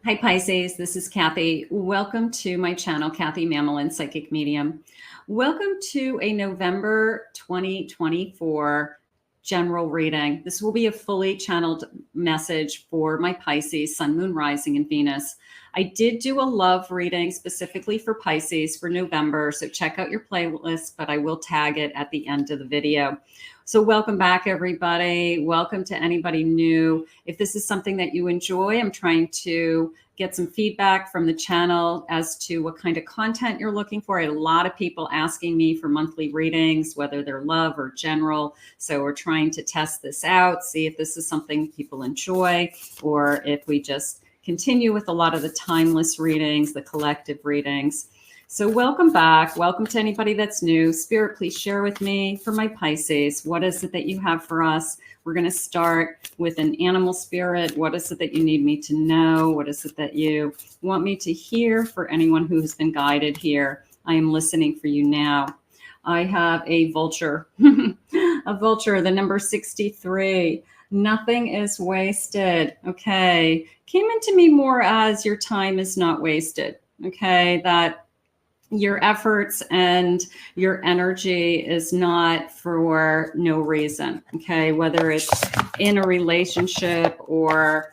Hi Pisces, this is Kathy. Welcome to my channel, Kathy Mamolen, Psychic Medium. Welcome to a November 2024 general reading. This will be a fully channeled message for my Pisces, Sun, Moon, Rising, and Venus. I did do a love reading specifically for Pisces for November, so check out your playlist, but I will tag it at the end of the video. So welcome back, everybody. Welcome to anybody new. If this is something that you enjoy, I'm trying to get some feedback from the channel as to what kind of content you're looking for. I had a lot of people asking me for monthly readings, whether they're love or general. So we're trying to test this out, see if this is something people enjoy, or if we just continue with a lot of the timeless readings, the collective readings. So welcome back. Welcome to anybody that's new. Spirit, please share with me for my Pisces. What is it that you have for us? We're going to start with an animal spirit. What is it that you need me to know? What is it that you want me to hear for anyone who has been guided here? I am listening for you now. I have a vulture, a vulture, the number 63. Nothing is wasted. Okay. Came into me more as your time is not wasted. Okay. That your efforts and your energy is not for no reason. Okay. Whether it's in a relationship or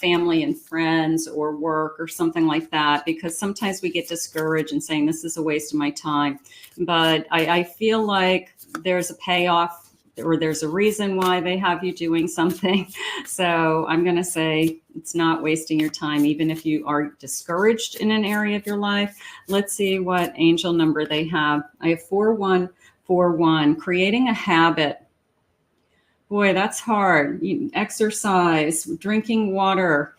family and friends or work or something like that, because sometimes we get discouraged and saying this is a waste of my time. But I feel like there's a payoff, or there's a reason why they have you doing something. So I'm going to say it's not wasting your time, even if you are discouraged in an area of your life. Let's see what angel number they have. I have 4141, creating a habit. Boy, that's hard. Exercise, drinking water.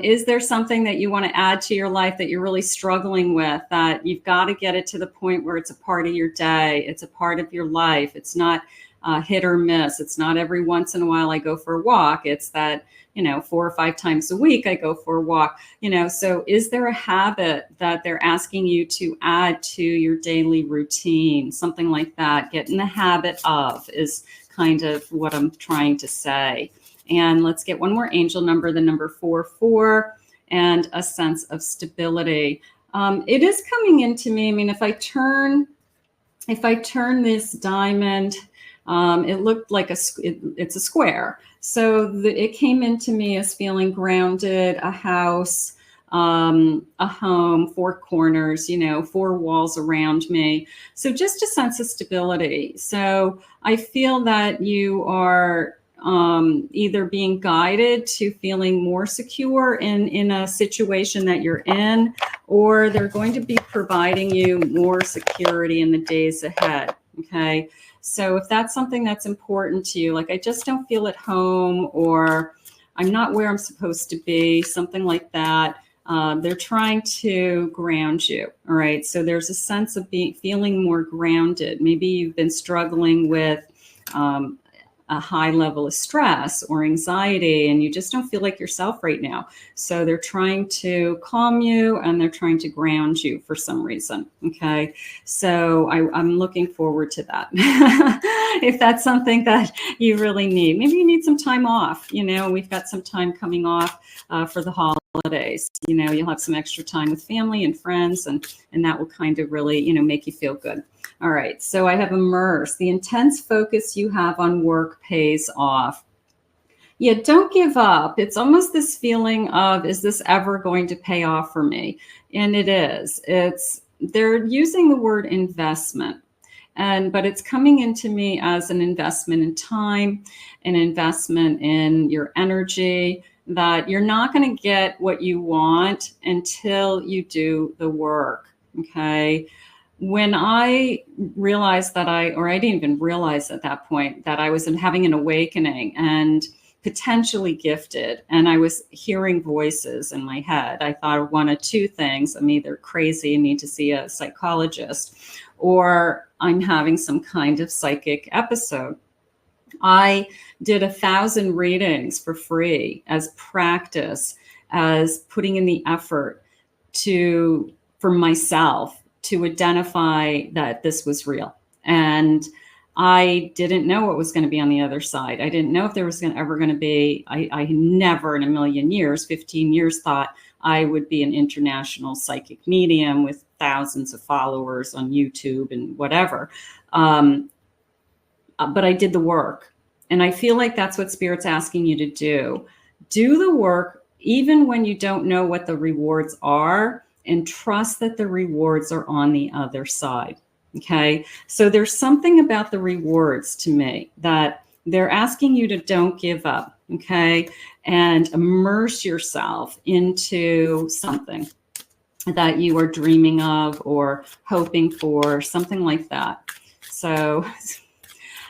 Is there something that you want to add to your life that you're really struggling with, that you've got to get it to the point where it's a part of your day? It's a part of your life. It's not hit or miss. It's not every once in a while I go for a walk. It's that, 4 or 5 times a week I go for a walk. So is there a habit that they're asking you to add to your daily routine? Something like that. Get in the habit of is kind of what I'm trying to say. And let's get one more angel number, the number 44, and a sense of stability. It is coming into me. I mean, if I turn this diamond, it looked like it's a square. So it came into me as feeling grounded, a house, a home, 4 corners, 4 walls around me. So just a sense of stability. So I feel that you are either being guided to feeling more secure in a situation that you're in, or they're going to be providing you more security in the days ahead. Okay. So if that's something that's important to you, like I just don't feel at home, or I'm not where I'm supposed to be, something like that. They're trying to ground you. All right. So there's a sense of feeling more grounded. Maybe you've been struggling with a high level of stress or anxiety, and you just don't feel like yourself right now. So they're trying to calm you and they're trying to ground you for some reason. Okay. So I'm looking forward to that. If that's something that you really need, maybe you need some time off. We've got some time coming off for the holidays. You'll have some extra time with family and friends, and that will kind of really, make you feel good. All right. So I have immerse. The intense focus you have on work pays off. Yeah, don't give up. It's almost this feeling of, is this ever going to pay off for me? And it is. They're using the word investment. But it's coming into me as an investment in time, an investment in your energy, that you're not going to get what you want until you do the work. Okay. When I realized that I didn't even realize at that point that I was having an awakening and potentially gifted, and I was hearing voices in my head, I thought of one of 2 things. I'm either crazy and need to see a psychologist, or I'm having some kind of psychic episode. I did 1,000 readings for free as practice, as putting in the effort for myself to identify that this was real. And I didn't know what was going to be on the other side. I didn't know if there was ever going to be, I never in a million years, 15 years, thought I would be an international psychic medium with thousands of followers on YouTube and whatever. But I did the work. And I feel like that's what Spirit's asking you to do. Do the work, even when you don't know what the rewards are, and trust that the rewards are on the other side. Okay. So there's something about the rewards to me that they're asking you to don't give up. Okay. And immerse yourself into something that you are dreaming of or hoping for, something like that. So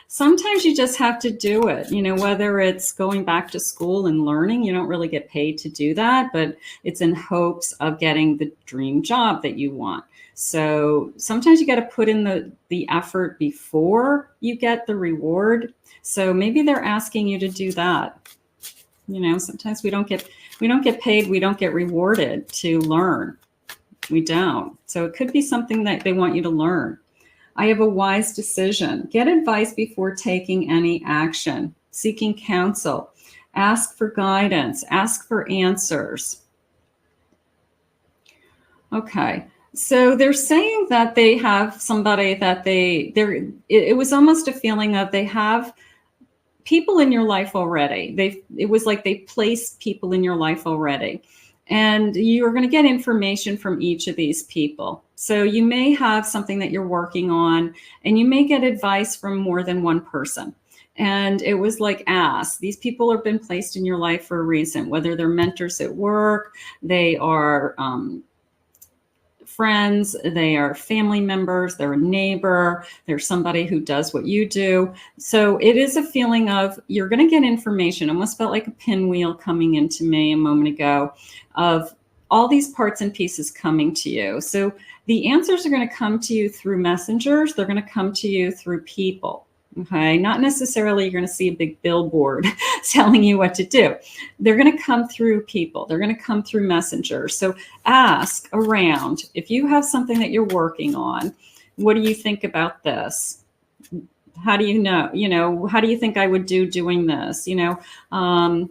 sometimes you just have to do it, you know, whether it's going back to school and learning. You don't really get paid to do that, but it's in hopes of getting the dream job that you want. So sometimes you got to put in the effort before you get the reward. So maybe they're asking you to do that. You know, sometimes we don't get paid, we don't get rewarded to learn. We don't. So it could be something that they want you to learn. I have a wise decision. Get advice before taking any action. Seeking counsel. Ask for guidance. Ask for answers. Okay. So they're saying that they have somebody that it was almost a feeling of they have people in your life already. It was like they placed people in your life already. And you're going to get information from each of these people. So you may have something that you're working on, and you may get advice from more than one person. And it was like, ask. These people have been placed in your life for a reason, whether they're mentors at work, they are friends, they are family members, they're a neighbor, they're somebody who does what you do. So it is a feeling of you're going to get information. Almost felt like a pinwheel coming into me a moment ago of all these parts and pieces coming to you. So the answers are going to come to you through messengers. They're going to come to you through people. Okay, not necessarily you're going to see a big billboard telling you what to do. They're going to come through people. They're going to come through messengers. So ask around. If you have something that you're working on, what do you think about this? How do you know? You know, how do you think I would do doing this? You know,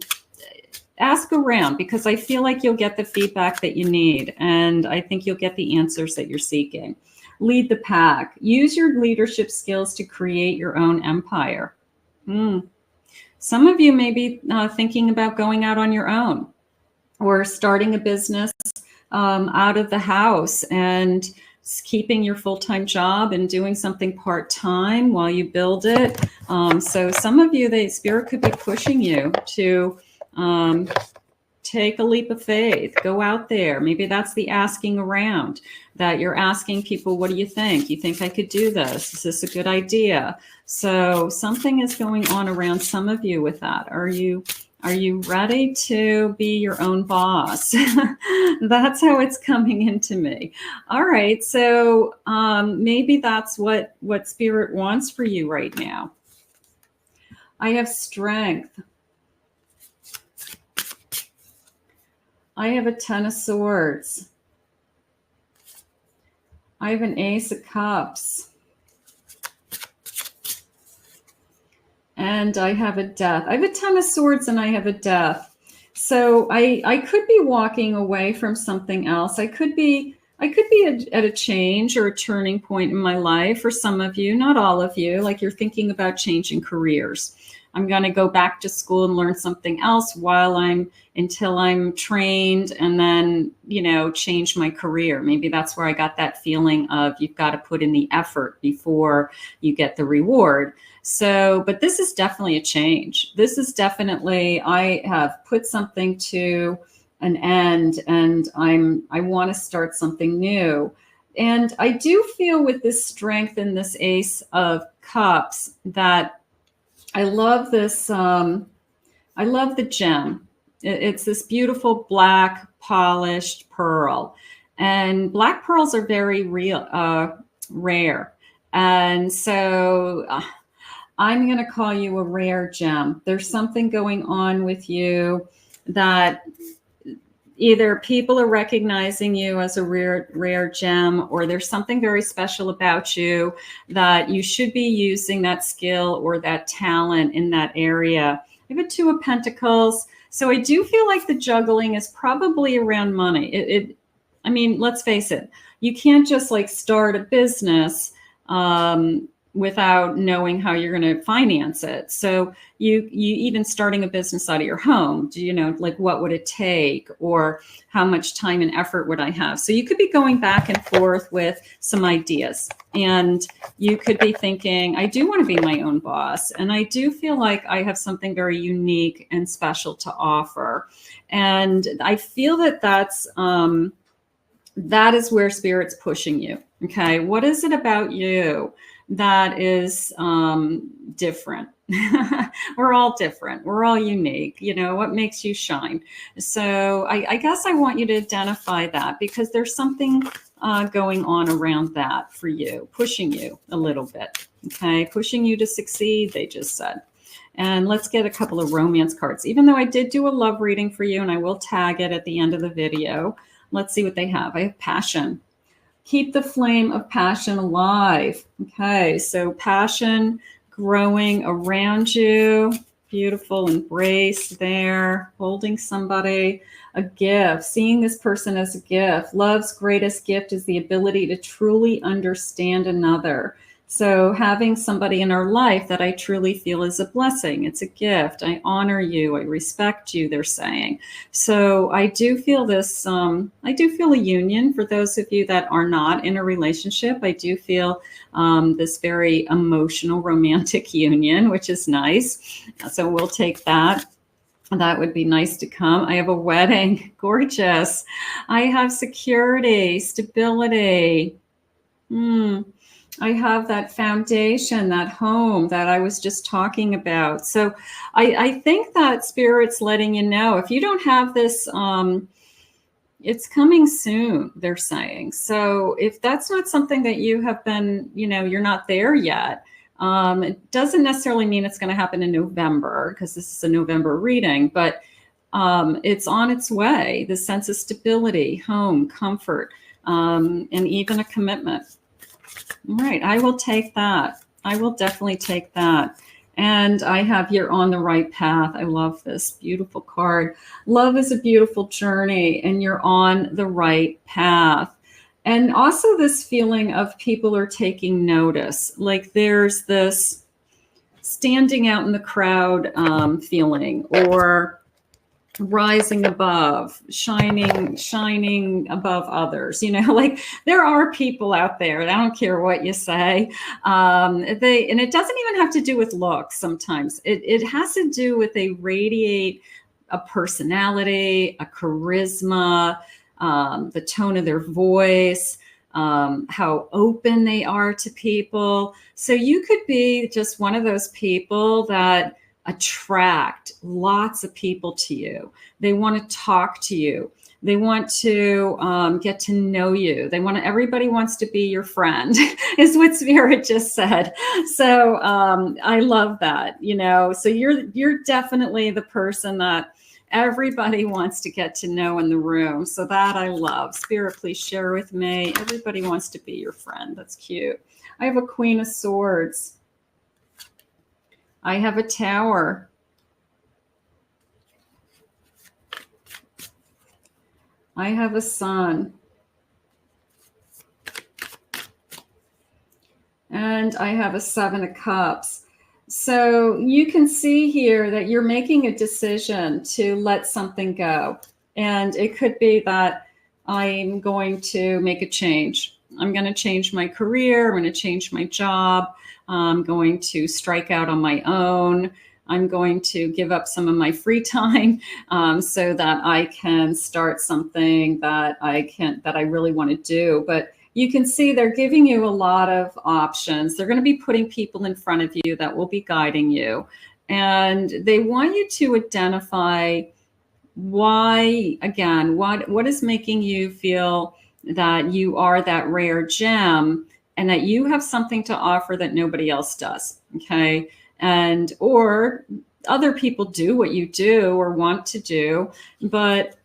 ask around, because I feel like you'll get the feedback that you need, and I think you'll get the answers that you're seeking. Lead the pack. Use your leadership skills to create your own empire. Some of you may be thinking about going out on your own or starting a business out of the house and keeping your full-time job and doing something part-time while you build it. So some of you, the Spirit could be pushing you to take a leap of faith, go out there. Maybe that's the asking around, that you're asking people, what do you think? You think I could do this? Is this a good idea? So something is going on around some of you with that. Are you ready to be your own boss? That's how it's coming into me. All right. So maybe that's what Spirit wants for you right now. I have strength. I have a 10 of Swords. I have an Ace of Cups. And I have a Death. I have a 10 of Swords and I have a Death. So I could be walking away from something else. I could be at a change or a turning point in my life for some of you, not all of you. Like you're thinking about changing careers. I'm going to go back to school and learn something else until I'm trained, and then, you know, change my career. Maybe that's where I got that feeling of you've got to put in the effort before you get the reward. So, but this is definitely a change. This is definitely, I have put something to an end, and I want to start something new. And I do feel with this strength and this Ace of Cups that I love this. I love the gem. It's this beautiful black polished pearl, and black pearls are very rare. And so I'm going to call you a rare gem. There's something going on with you that either people are recognizing you as a rare gem, or there's something very special about you that you should be using that skill or that talent in that area. I have a Two of Pentacles. So I do feel like the juggling is probably around money. I mean, let's face it, you can't just like start a business without knowing how you're going to finance it. So you even starting a business out of your home, do you know, like what would it take, or how much time and effort would I have? So you could be going back and forth with some ideas, and you could be thinking, I do want to be my own boss. And I do feel like I have something very unique and special to offer. And I feel that that is where Spirit's pushing you. Okay. What is it about you that is different? We're all different. We're all unique. You know, what makes you shine? So I guess I want you to identify that, because there's something going on around that for you, pushing you a little bit. Okay. Pushing you to succeed, they just said. And let's get a couple of romance cards, even though I did do a love reading for you, and I will tag it at the end of the video. Let's see what they have. I have passion. Keep the flame of passion alive. Okay, so passion growing around you. Beautiful embrace there. Holding somebody. A gift. Seeing this person as a gift. Love's greatest gift is the ability to truly understand another. So having somebody in our life that I truly feel is a blessing. It's a gift. I honor you. I respect you, they're saying. So I do feel this, I do feel a union for those of you that are not in a relationship. I do feel this very emotional, romantic union, which is nice. So we'll take that. That would be nice to come. I have a wedding. Gorgeous. I have security, stability. I have that foundation, that home that I was just talking about. So I think that Spirit's letting you know, if you don't have this, it's coming soon, they're saying. So if that's not something that you have been, you know, you're not there yet, it doesn't necessarily mean it's going to happen in November, because this is a November reading, but it's on its way. The sense of stability, home, comfort, and even a commitment. All right, I will take that. I will definitely take that. And I have You're on the Right Path. I love this beautiful card. Love is a beautiful journey, and you're on the right path. And also this feeling of people are taking notice. Like there's this standing out in the crowd feeling, or rising above, shining above others, you know, like there are people out there, I don't care what you say. And it doesn't even have to do with looks. Sometimes it has to do with they radiate a personality, a charisma, the tone of their voice, how open they are to people. So you could be just one of those people that attract lots of people to you. They want to talk to you. They want to get to know you. Everybody wants to be your friend, is what Spirit just said. So I love that, you know. So you're definitely the person that everybody wants to get to know in the room. So that I love. Spirit, please share with me. Everybody wants to be your friend. That's cute. I have a Queen of Swords. I have a Tower. I have a Sun. And I have a Seven of Cups. So you can see here that you're making a decision to let something go. And it could be that I'm going to make a change. I'm going to change my career. I'm going to change my job. I'm going to strike out on my own. I'm going to give up some of my free time so that I can start something that I really want to do. But you can see they're giving you a lot of options. They're going to be putting people in front of you that will be guiding you. And they want you to identify why, again, what is making you feel that you are that rare gem, and that you have something to offer that nobody else does, okay? And, or other people do what you do or want to do, but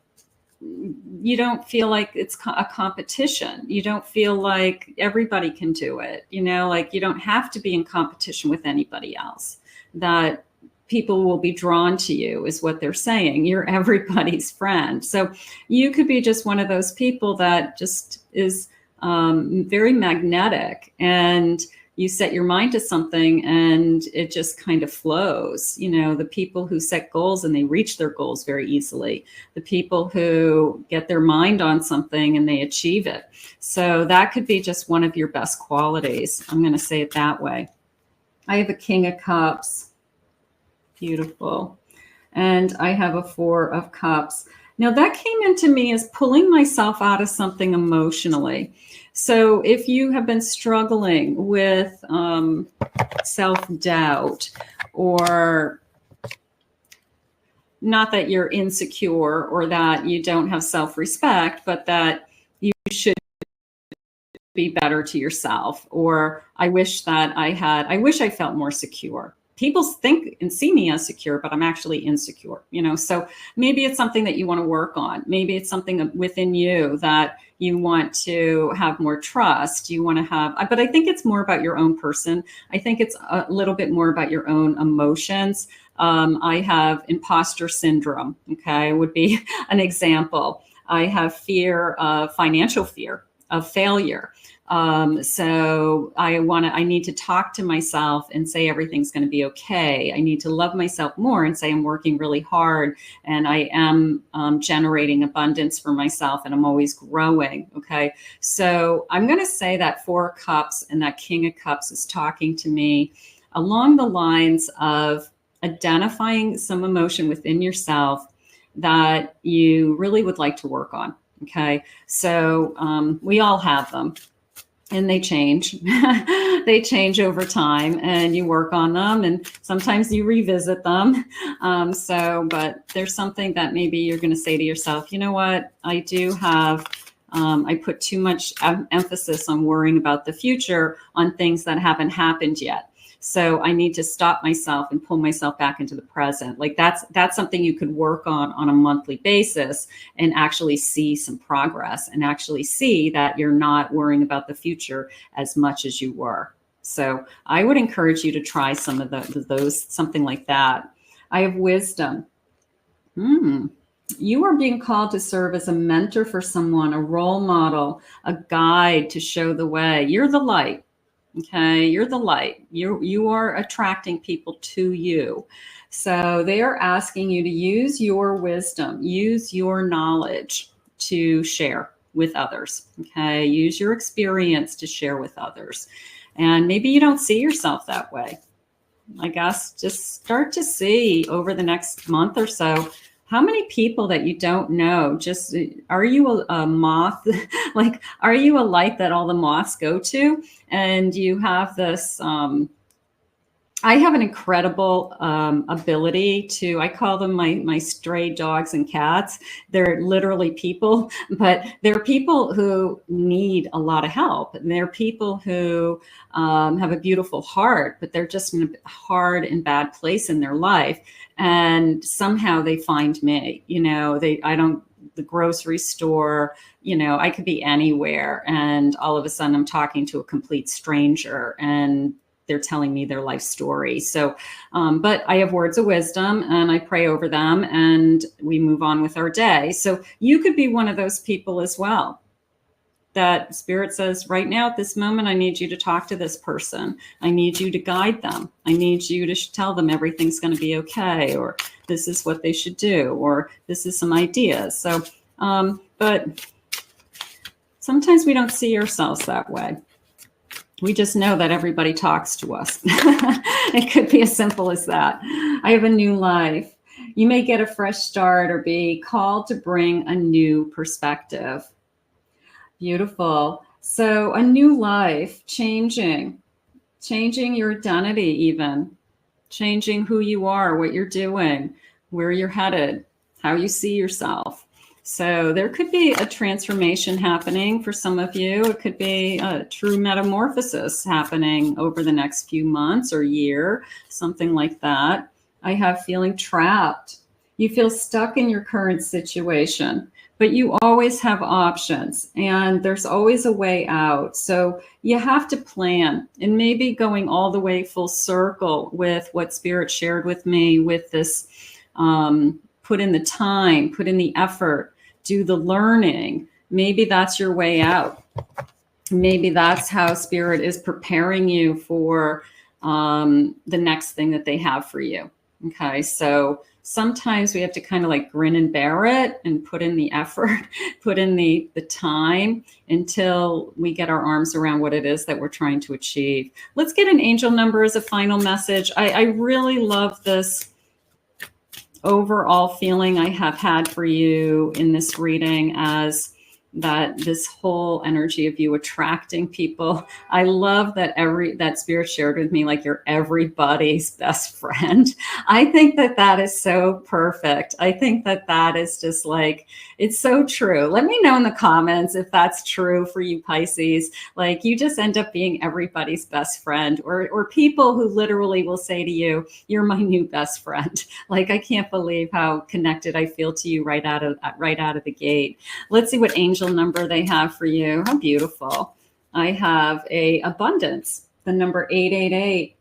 you don't feel like it's a competition. You don't feel like everybody can do it. You know, like you don't have to be in competition with anybody else. That people will be drawn to you is what they're saying. You're everybody's friend. So you could be just one of those people that just is very magnetic, and you set your mind to something and it just kind of flows. You know, the people who set goals and they reach their goals very easily, the people who get their mind on something and they achieve it. So that could be just one of your best qualities. I'm going to say it that way. I have a King of Cups. Beautiful. And I have a Four of Cups. Now that came into me as pulling myself out of something emotionally. So if you have been struggling with self-doubt, or not that you're insecure or that you don't have self-respect, but that you should be better to yourself, or I wish I felt more secure. People think and see me as secure, but I'm actually insecure, you know? So maybe it's something that you want to work on. Maybe it's something within you that you want to have more trust. You want to have, but I think it's more about your own person. I think it's a little bit more about your own emotions. I have imposter syndrome. Okay. Would be an example. I have fear of financial fear of failure. So I need to talk to myself and say everything's going to be okay. I need to love myself more and say I'm working really hard and I am generating abundance for myself and I'm always growing. Okay. So I'm going to say that Four of Cups and that King of Cups is talking to me along the lines of identifying some emotion within yourself that you really would like to work on. Okay. So we all have them. And they change. They change over time, and you work on them, and sometimes you revisit them. But there's something that maybe you're going to say to yourself, you know what, I do have, I put too much emphasis on worrying about the future on things that haven't happened yet. So I need to stop myself and pull myself back into the present. Like that's something you could work on a monthly basis and actually see some progress and actually see that you're not worrying about the future as much as you were. So I would encourage you to try some of those, something like that. I have Wisdom. You are being called to serve as a mentor for someone, a role model, a guide to show the way. You're the light. Okay, you're the light. You are attracting people to you. So they are asking you to use your wisdom, use your knowledge to share with others. Okay, use your experience to share with others. And maybe you don't see yourself that way. I guess just start to see over the next month or so, how many people that you don't know, just, are you a moth? Like, are you a light that all the moths go to? And you have this, I have an incredible ability to, I call them my stray dogs and cats. They're literally people, but they're people who need a lot of help. And they're people who have a beautiful heart, but they're just in a hard and bad place in their life. And somehow they find me, you know, the grocery store, you know, I could be anywhere. And all of a sudden I'm talking to a complete stranger and they're telling me their life story. So, but I have words of wisdom and I pray over them and we move on with our day. So you could be one of those people as well. That Spirit says, right now at this moment, I need you to talk to this person. I need you to guide them. I need you to tell them everything's going to be okay, or this is what they should do, or this is some ideas. So, but sometimes we don't see ourselves that way. We just know that everybody talks to us. It could be as simple as that. I have a new life. You may get a fresh start or be called to bring a new perspective. Beautiful. So a new life, changing your identity, even changing who you are, what you're doing, where you're headed, how you see yourself. So there could be a transformation happening for some of you. It could be a true metamorphosis happening over the next few months or year, something like that. I have feeling trapped. You feel stuck in your current situation, but you always have options and there's always a way out. So you have to plan, and maybe going all the way full circle with what Spirit shared with me with this, put in the time, put in the effort, do the learning. Maybe that's your way out. Maybe that's how Spirit is preparing you for the next thing that they have for you. Okay, so sometimes we have to kind of like grin and bear it and put in the effort, put in the time until we get our arms around what it is that we're trying to achieve. Let's get an angel number as a final message. I really love this overall feeling I have had for you in this reading, as that this whole energy of you attracting people. I love that that Spirit shared with me, like you're everybody's best friend. I think that that is so perfect. I think that that is just like, it's so true. Let me know in the comments if that's true for you, Pisces. Like you just end up being everybody's best friend, or people who literally will say to you, you're my new best friend. Like, I can't believe how connected I feel to you right out of the gate. Let's see what angel number they have for you. How beautiful. I have a abundance, the number 888.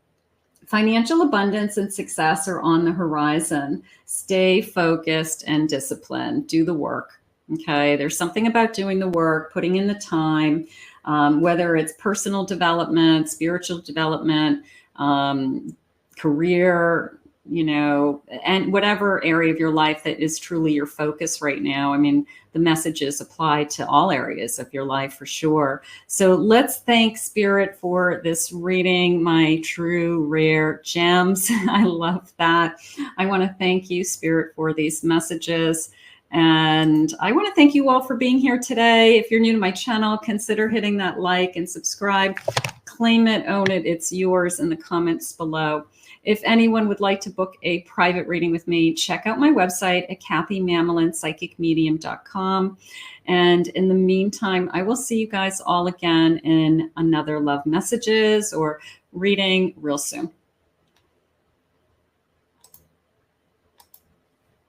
Financial abundance and success are on the horizon. Stay focused and disciplined. Do the work. Okay. There's something about doing the work, putting in the time, whether it's personal development, spiritual development, career, you know, and whatever area of your life that is truly your focus right now. I mean, the messages apply to all areas of your life for sure. So let's thank Spirit for this reading, my true rare gems. I love that. I want to thank you, Spirit, for these messages. And I want to thank you all for being here today. If you're new to my channel, consider hitting that like and subscribe. Claim it, own it. It's yours in the comments below. If anyone would like to book a private reading with me, check out my website at kathymamolenspsychicmedium.com. And in the meantime, I will see you guys all again in another Love Messages or reading real soon.